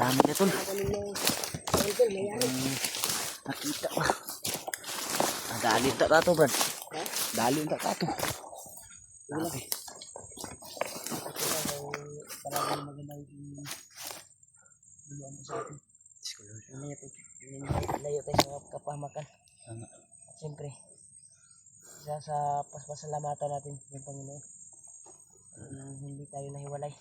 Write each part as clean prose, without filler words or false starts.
Dami na tol. Nakita pa. Dali ta tato Brad. Dali ta tato. Dami. Talagang magandang duluan mo sa atin. Layo tayo sa kapahamakan. At siyempre, isa sa pasalamatan natin yung Panginoon. Hindi tayo nahiwalay.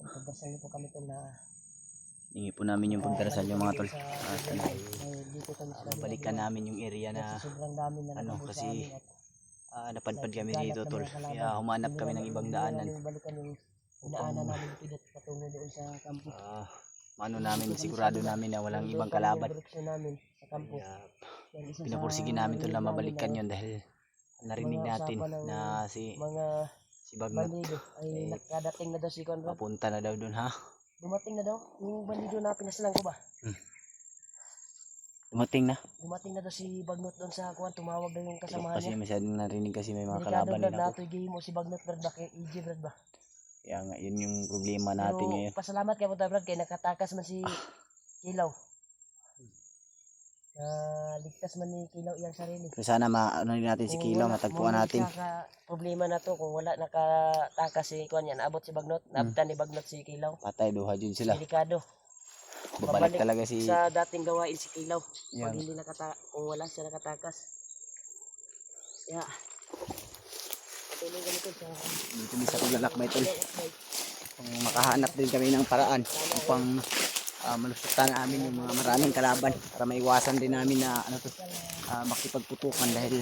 Pagdasal niyo po kami ito na Hingi po namin yung pagdarasal yung mga tol. At balikan namin yung area na sobrang dami na ano nakabul sa kasi amin at napadpad kami dito ganap tol. ng mga kalaban. Kaya humanap kami ng ibang daanan. Balikan yung inaanan namin pidot patungo doon sa kampo. Ano namin, sigurado namin na walang ibang kalaban. Namin sa kampo. Pinapursige namin tol na mabalikan yun dahil narinig natin na si Bagnot bandido ay nakadating na daw si Conrad. papunta na daw dun ha. Dumating na daw yung bandido na pinaslang ko ba? Dumating na daw si Bagnot doon sa kuwan, tumawag daw yung kasamahan kasi niya. masyadong narinig kasi may mga Delikado kalaban din ako. Brad, natoy mo si Bagnot Brad ba kay EJ Brad ba? Kaya nga yun yung problema natin Pero ngayon. pasalamat kay Brad kay nakatakas man si Kilaw. Ligtas man ni Kilaw iyang sarili. So sana maano natin si Kilaw, matagpuan natin. Problema na to kung wala nakatakas si kuwan yan, abot si Bagnot, naabtan ni Bagnot si Kilaw. Patay duha jud sila. Delikado. Babalik talaga si sa dating gawain si Kilaw. Yan. Pag hindi kung wala siya nakatakas. Kaya patuloy ganito sa dito sa paglalakbay tol. Kung makahanap din kami ng paraan upang malusutan namin yung mga maraming kalaban para maiwasan din namin na makipagputukan dahil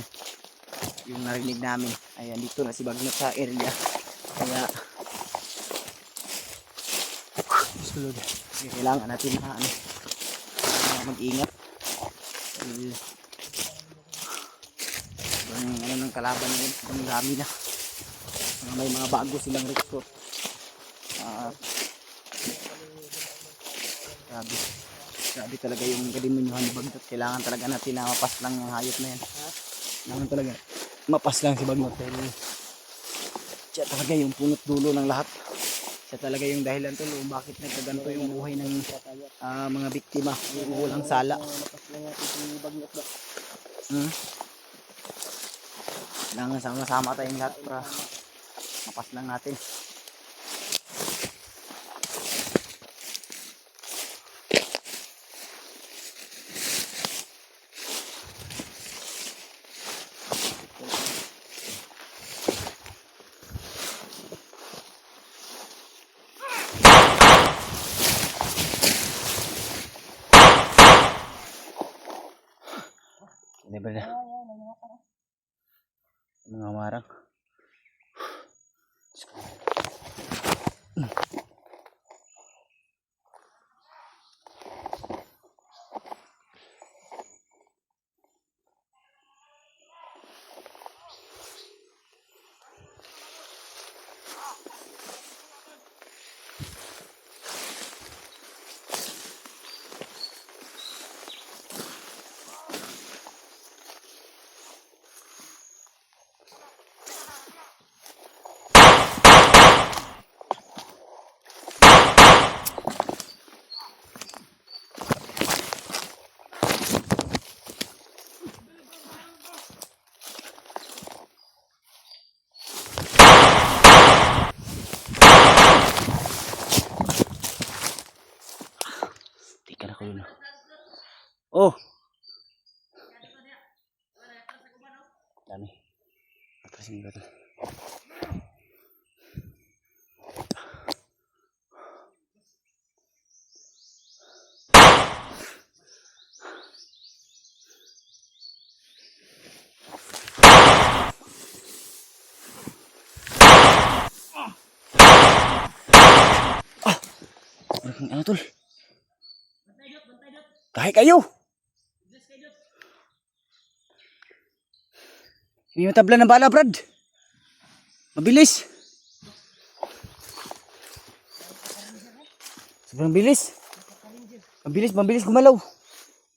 yung narinig namin ay dito na si Bagnot sa area. Kaya kailangan natin na mag-ingat. Yung ng kalaban na yun, ang dami na. May mga bago silang recruit. Grabe talaga yung kadimunyuhan ni Bagnot. Kailangan talaga natin na mapas lang yung hayop na yan. Kailangan talaga mapas lang si Bagnot. Siya talaga yung punot dulo ng lahat. Siya talaga yung dahilan to bakit nagkaganto yung buhay ng mga biktima. Walang sala. Kailangan sama-sama tayong lahat para mapas lang natin. Diba na? Mga marang. Oh. Dami. Atrasin ba ito? Ano tol? Kahit kayo! Hindi yung tabla ng bala, Brad. Mabilis. Sobrang bilis. Mabilis gumalaw.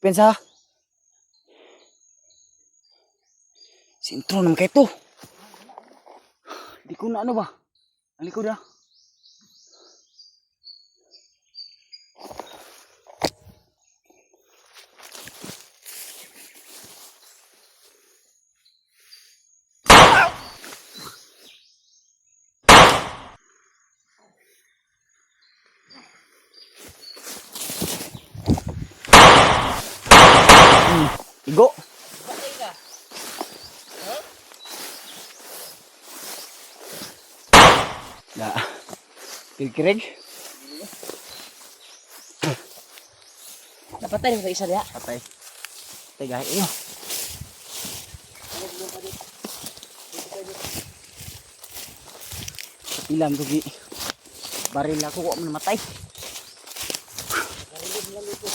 Pensa ha. Sintro naman kayo to. Hindi ko na ano ba? Ang likod ha. Na. Kikirig. Napatay mo sa isa niya. Patay. Patay gahit. Iyo. Ilam ko gi. Baril ako ko mo namatay. Narinig lang ito.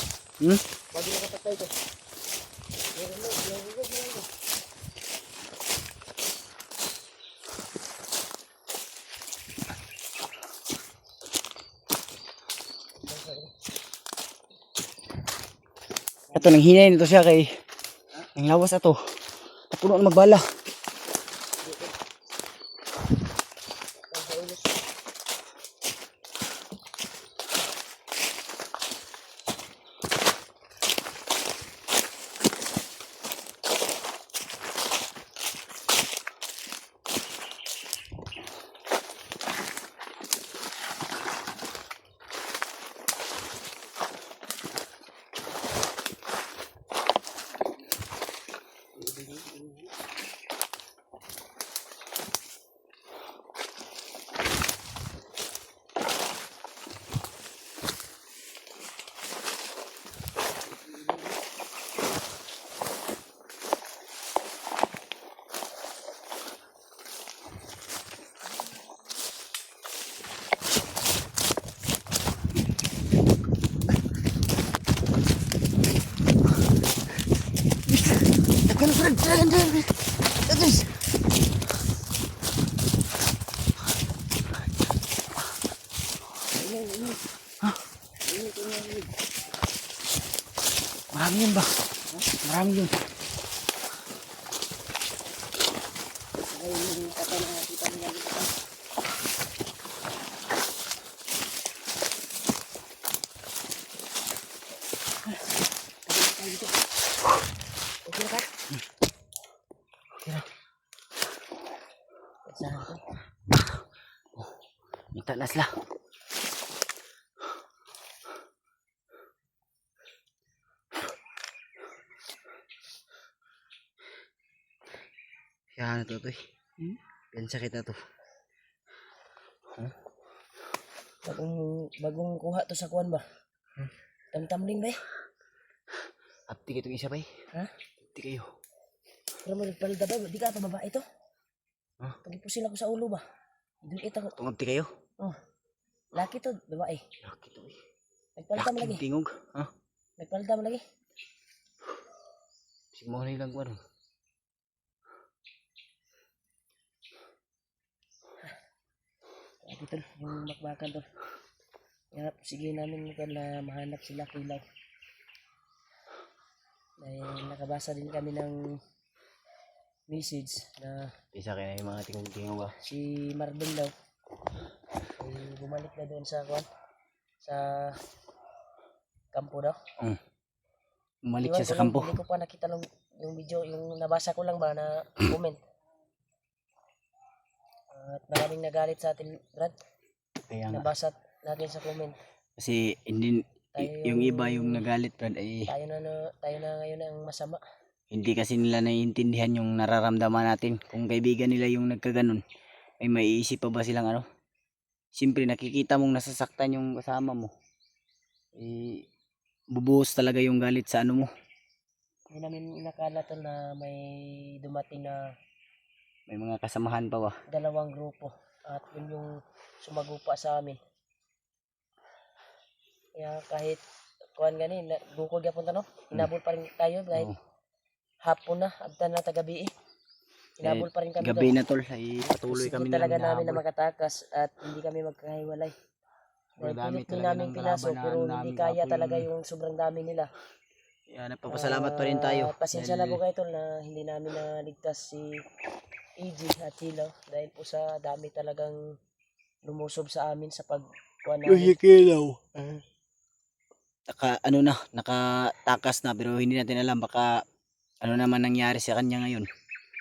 Bago nakapatay ko. Ito nang hinay nito siya kay nang lawas ato. Puno na magbala. Guys. Marami yun ba? Marami yun. Okay na ka? Okay na. Saan ko? Minta na sila. Yan ito to eh. Yan sakit na to. Bagong kuha to sa kuwan ba? Tamtamling ba eh? Apti kayo itong isa pa eh. Ha? Apti kayo. Pero mo nagpalda ba? Di ka pa babae to? Huh? Pagipusin ako sa ulo ba? Doon ito. Itong apti kayo. Oh. Laki to, babae. Laki to eh. Nagpalda mo lagi. Laking tingog. Ha? Nagpalda mo lagi. Simuha na ilang kuwan. Dito, yung makbakan to. Kaya sige namin na mahanap sila Kilaw. Dahil nakabasa din kami ng message na Isa kayo na yung mga tingog-tingog ba? si Marvin daw ay bumalik na doon sa kuwan, sa kampo daw. Umalik Iwan siya sa ko lang, kampo. hindi ko pa nakita yung video, yung nabasa ko lang ba na comment. At maraming nagalit sa atin, Brad. Kaya nga. Nabasa natin sa comment. Kasi hindi, Tayo yung iba yung nagalit Brad ay tayo na ngayon ang masama. hindi kasi nila naiintindihan yung nararamdaman natin. Kung kaibigan nila yung nagkaganon, ay maiisip pa ba silang ano? Siyempre nakikita mong nasasaktan yung kasama mo. Eh, bubuhos talaga yung galit sa ano mo. Hindi namin inakala to na may dumating na May mga kasamahan pa ba? dalawang grupo at yun yung sumagupa sa amin. Kaya kahit kuhan gani, bukod yapon no, inabol pa rin tayo kahit Oo. hapon na, abtan na tagabi eh. Inabol pa rin kami Gabi doon. na tol, ay patuloy Sige kami talaga na namin na makatakas at hindi kami magkahiwalay. Dahil dami pilit din talaga namin ng pinaso laban na pero hindi namin kaya kapo talaga yung sobrang dami nila. Yan, nagpapasalamat pa rin tayo. Pasensya na Dahil- po kayo tol na hindi namin naligtas si EG at Hilaw dahil po sa dami talagang lumusob sa amin sa pagkuha namin. Nakatakas na pero hindi natin alam baka ano naman nangyari sa kanya ngayon.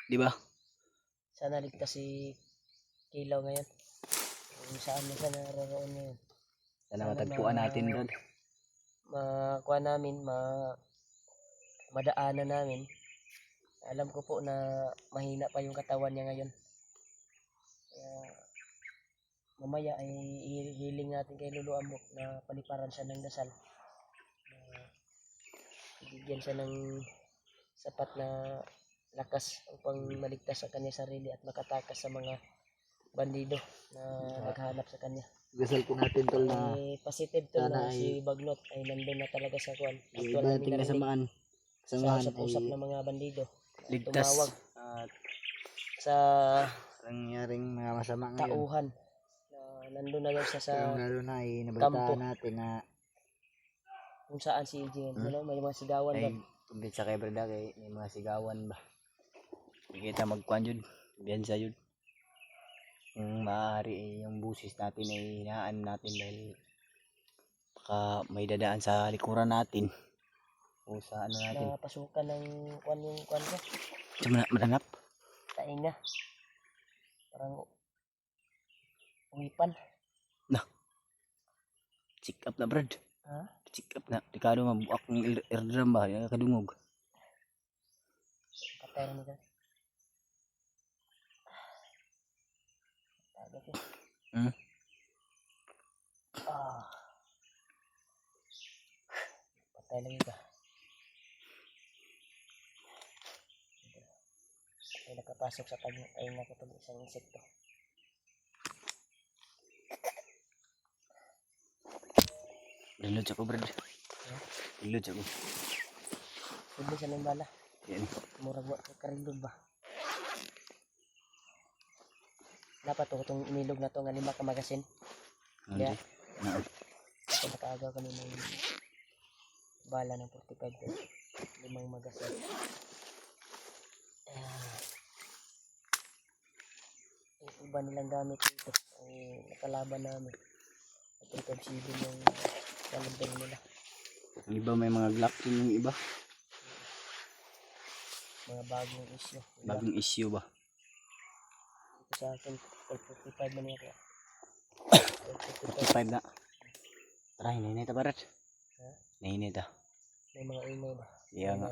'Di ba? Sana ligtas si Kilaw ngayon. Kung saan na siya naroon ngayon. Sana matagpuan natin, Brad. Makuha namin, madaanan namin. Alam ko po na mahina pa yung katawan niya ngayon. Kaya mamaya ay hiling natin kay Lolo Amok na paliparan siya ng dasal. Bigyan siya ng sapat na lakas upang maligtas sa kanya sarili at makatakas sa mga bandido na naghahanap sa kanya. Dasal po natin tol na Positive tol sana na si Bagnot ay nandun na talaga sa kuwan. Actual iba namin nating narinig nasamaan. sa Samahan usap-usap ay ng mga bandido. ligtas Tumawag at sa nangyaring mga masama ngayon. tauhan na nandun na daw siya sa Lalo na ay kampo. nabalitaan natin na Kung saan si EJ. Ano, may mga sigawan ay ba? tungkol sa kay Brada kay may mga sigawan ba. Hindi kita magkuhan yun. Biyan sa yun. Kung maaari ay yung busis natin ay hinaan natin dahil baka may dadaan sa likuran natin o sa ano natin. Na pasukan ng kuwan yung kuwan ko. Sa madanap? Tainga. Parang uwipan. Check up na Brad. Ha? Check up na. Ricado mabuak ng airdrum ba? Nakakadungog. Patay na nito. Tagat eh. Patay lang ito. Ay nakapasok sa tainga ko itong isang insekto. Reload ako Brad. Reload ako. Hindi siya ng bala. Yan. Murag wa karindog ba? Dapat to itong inilog na to nga 5 ka magasin. Hindi. Yeah. Ito nakaagaw kami ng bala ng 45 to 5 magasin. Yung iba nilang gamit dito ay nakalaban namin. At 357 yung caliber nila. Yung iba may mga Glock din yung iba. Mga bagong issue. Bagong issue ba? Ito sa akin, 45 man yan. 55 na. Tara, hinahinay ta Brad. Ha? Hinahinay ta. May mga ingay ba? Iya nga.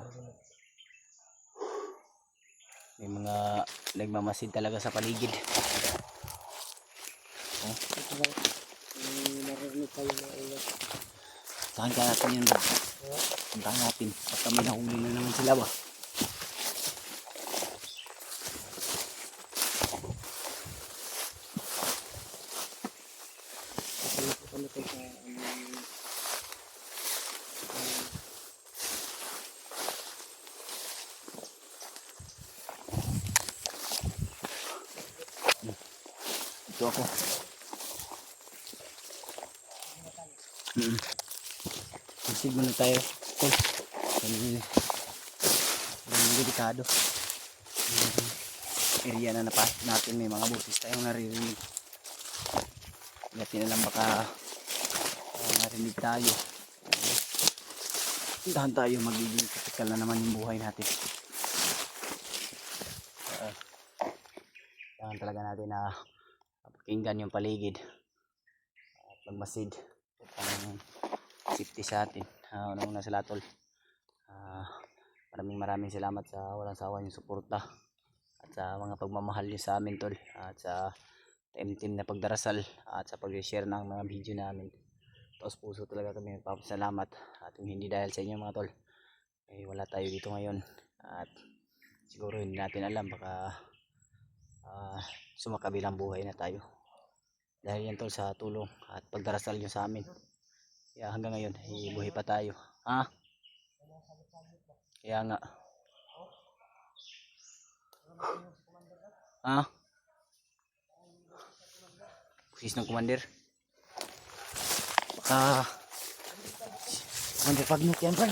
May mga nagmamasid talaga sa paligid. Oh. Ito lang. Narinig kayo mga ingay. Saan kaya natin yun Brad? Ha? Puntahan natin. At kami nahuli na naman sila ba? Ano ito sa Ito ako. Proceed muna tayo. Cool. Medyo delikado. Area na napasok natin. May mga busis tayong naririnig. Natin na lang baka narinig tayo. Dahan tayo magiging critical na naman yung buhay natin. Dahan talaga natin na pakinggan yung paligid at magmasid upang safety sa atin. Una sa lahat tol, maraming salamat sa walang sawa yung suporta at sa mga pagmamahal nyo sa amin tol, at sa team na pagdarasal at sa pag-share ng mga video namin. Taos puso talaga kami nagpapasalamat, at kung hindi dahil sa inyo mga tol ay wala tayo dito ngayon, at siguro hindi natin alam baka sumakabilang buhay na tayo dahil yan tol sa tulong at pagdarasal nyo sa amin. Kaya hanggang ngayon ay buhay pa tayo. Kaya nga pusis ng commander, baka commander Bagnot yan bro.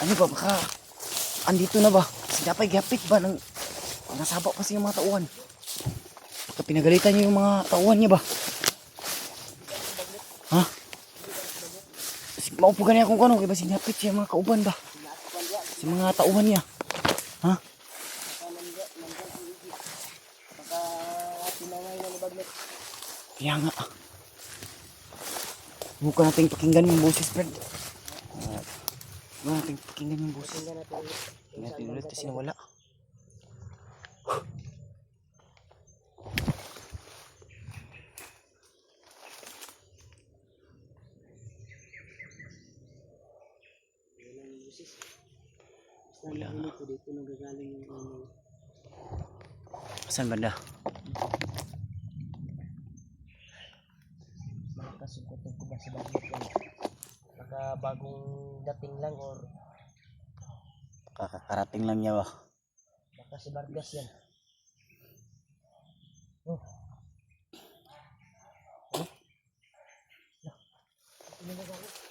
Ano ba, baka andito na ba? Kasi dapat gapit ba ng nasaba pa siya mga tauhan. Baka pinagalitan niya yung mga tauhan niya ba? Maupo ganyan kung ano, kaya ba sinapit siya mga kauban ba? Si mga tauhan niya. Kaya nga. Bukan natin pakinggan yung boses, Brad. Bukan natin pakinggan yung boses. Tingnan natin ulit kasi nawala. Susis. Basta Wala nga. narinig ko dito nagagaling yung ano. Saan banda? Malakas yung kutog ko ba si Bagnot yan. Baka bagong dating lang or Kakarating lang niya ba? baka si Vargas yan. Oh. Oh. Ito na nagagaling.